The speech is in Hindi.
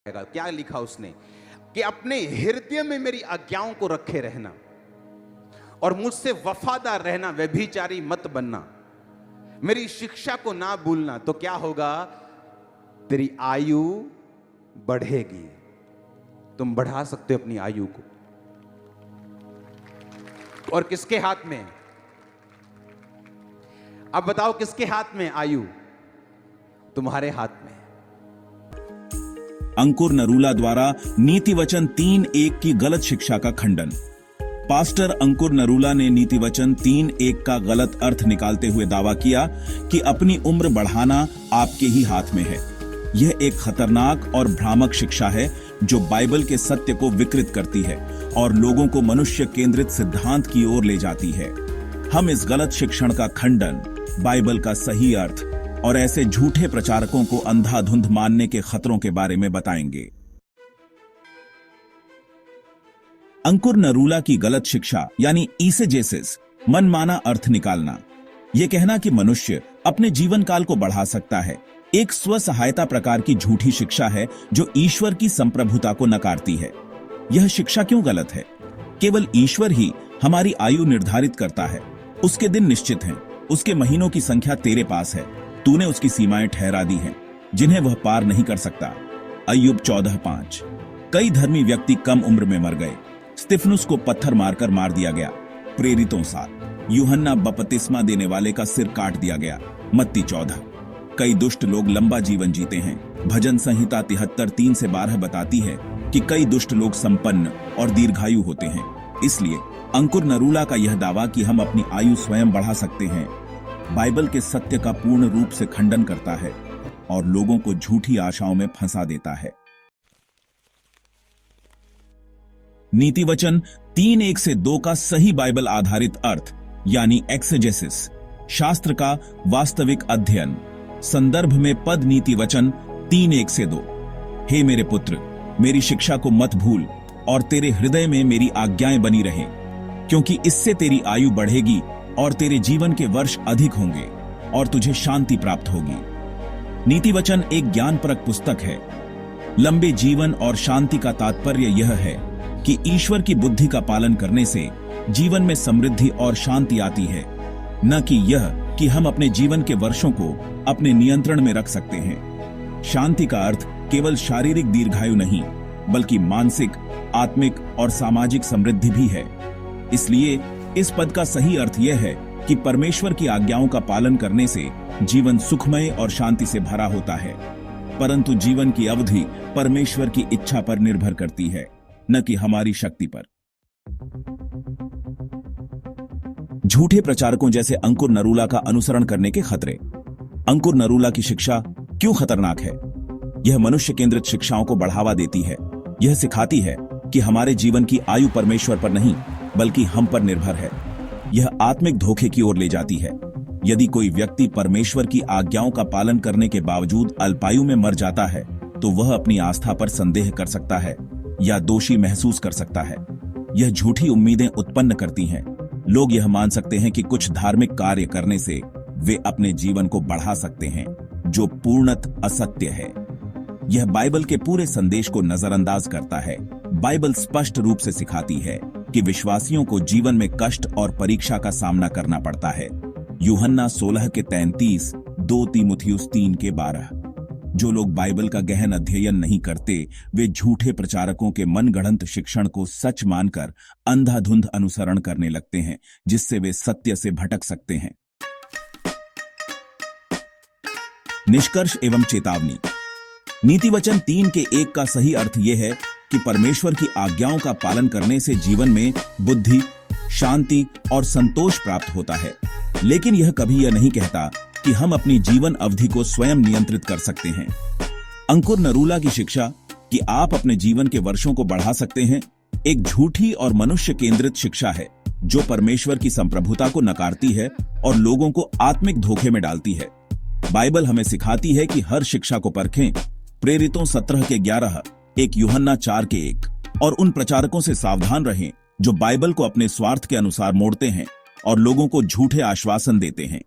क्या लिखा उसने कि अपने हृदय में मेरी आज्ञाओं को रखे रहना और मुझसे वफादार रहना, व्यभिचारी मत बनना, मेरी शिक्षा को ना भूलना, तो क्या होगा? तेरी आयु बढ़ेगी। तुम बढ़ा सकते हो अपनी आयु को। और किसके हाथ में? अब बताओ किसके हाथ में आयु? तुम्हारे हाथ में। अंकुर नरूला द्वारा नीति वचन 3:1 की गलत शिक्षा का खंडन। पास्टर अंकुर नरूला ने नीति वचन 3:1 का गलत अर्थ निकालते हुए दावा किया कि अपनी उम्र बढ़ाना आपके ही हाथ में है। यह एक खतरनाक और भ्रामक शिक्षा है जो बाइबल के सत्य को विकृत करती है और लोगों को मनुष्य केंद्रित सिद्धांत की ओर ले जाती है। हम इस गलत शिक्षण का खंडन, बाइबल का सही अर्थ और ऐसे झूठे प्रचारकों को अंधाधुंध मानने के खतरों के बारे में बताएंगे। अंकुर नरूला की गलत शिक्षा यानी ईसेजेसिस, मनमाना अर्थ निकालना। यह कहना कि मनुष्य अपने जीवन काल को बढ़ा सकता है, एक स्व सहायता प्रकार की झूठी शिक्षा है जो ईश्वर की संप्रभुता को नकारती है। यह शिक्षा क्यों गलत है? केवल ईश्वर ही हमारी आयु निर्धारित करता है। उसके दिन निश्चित हैं, उसके महीनों की संख्या तेरे पास है। तूने उसकी सीमाएं ठहरा दी हैं जिन्हें वह पार नहीं कर सकता। अय्यूब 14:5। कई धर्मी व्यक्ति कम उम्र में मर गए। स्तिफनुस को पत्थर मारकर मार दिया गया। प्रेरितों 7। यूहन्ना बपतिस्मा देने वाले का सिर काट दिया गया। मत्ती 14। कई दुष्ट लोग लंबा जीवन जीते हैं। भजन संहिता 73:3-12 बताती है कि कई दुष्ट लोग संपन्न और दीर्घायु होते हैं। इसलिए अंकुर नरूला का यह दावा कि हम अपनी आयु स्वयं बढ़ा सकते हैं, बाइबल के सत्य का पूर्ण रूप से खंडन करता है और लोगों को झूठी आशाओं में फंसा देता है। नीति वचन 3:1 से 2 का सही बाइबल आधारित अर्थ यानी एक्सेजेसिस, शास्त्र का वास्तविक अध्ययन। संदर्भ में पद नीति वचन 3:1 से 2। हे मेरे पुत्र, मेरी शिक्षा को मत भूल और तेरे हृदय में मेरी आज्ञाएं बनी रहें, क्योंकि इससे तेरी आयु बढ़ेगी और तेरे जीवन के वर्ष अधिक होंगे और तुझे शांति प्राप्त होगी। नीति वचन एक ज्ञानपरक पुस्तक है। लंबे जीवन और शांति का तात्पर्य यह है कि ईश्वर की बुद्धि का पालन करने से जीवन में समृद्धि और शांति आती है, न कि यह कि हम अपने जीवन के वर्षों को अपने नियंत्रण में रख सकते हैं। शांति का अर्थ केवल शारीरिक दीर्घायु नहीं, बल्कि मानसिक, आत्मिक और सामाजिक समृद्धि भी है। इसलिए इस पद का सही अर्थ यह है कि परमेश्वर की आज्ञाओं का पालन करने से जीवन सुखमय और शांति से भरा होता है, परंतु जीवन की अवधि परमेश्वर की इच्छा पर निर्भर करती है, न कि हमारी शक्ति पर। झूठे प्रचारकों जैसे अंकुर नरूला का अनुसरण करने के खतरे। अंकुर नरूला की शिक्षा क्यों खतरनाक है? यह मनुष्य केंद्रित शिक्षाओं को बढ़ावा देती है। यह सिखाती है कि हमारे जीवन की आयु परमेश्वर पर नहीं बल्कि हम पर निर्भर है। यह आत्मिक धोखे की ओर ले जाती है। यदि कोई व्यक्ति परमेश्वर की आज्ञाओं का पालन करने के बावजूद अल्पायु में मर जाता है तो वह अपनी आस्था पर संदेह कर सकता है या दोषी महसूस कर सकता है। यह झूठी उम्मीदें उत्पन्न करती हैं। लोग यह मान सकते हैं कि कुछ धार्मिक कार्य करने से वे अपने जीवन को बढ़ा सकते हैं, जो पूर्णतः असत्य है। यह बाइबल के पूरे संदेश को नजरअंदाज करता है। बाइबल स्पष्ट रूप से सिखाती है कि विश्वासियों को जीवन में कष्ट और परीक्षा का सामना करना पड़ता है। यूहन्ना 16:33, 2 तीमुथियुस 3:12। जो लोग बाइबल का गहन अध्ययन नहीं करते वे झूठे प्रचारकों के मनगढ़ंत शिक्षण को सच मानकर अंधाधुंध अनुसरण करने लगते हैं, जिससे वे सत्य से भटक सकते हैं। निष्कर्ष एवं चेतावनी। नीति वचन 3:1 का सही अर्थ यह है कि परमेश्वर की आज्ञाओं का पालन करने से जीवन में बुद्धि, शांति और संतोष प्राप्त होता है, लेकिन यह कभी यह नहीं कहता कि हम अपनी जीवन अवधि को स्वयं नियंत्रित कर सकते हैं। अंकुर नरूला की शिक्षा कि आप अपने जीवन के वर्षों को बढ़ा सकते हैं एक झूठी और मनुष्य केंद्रित शिक्षा है जो परमेश्वर की संप्रभुता को नकारती है और लोगों को आत्मिक धोखे में डालती है। बाइबल हमें सिखाती है कि हर शिक्षा को परखें। प्रेरितों 17:11, 1 यूहन्ना 4:1 और उन प्रचारकों से सावधान रहें जो बाइबल को अपने स्वार्थ के अनुसार मोड़ते हैं और लोगों को झूठे आश्वासन देते हैं।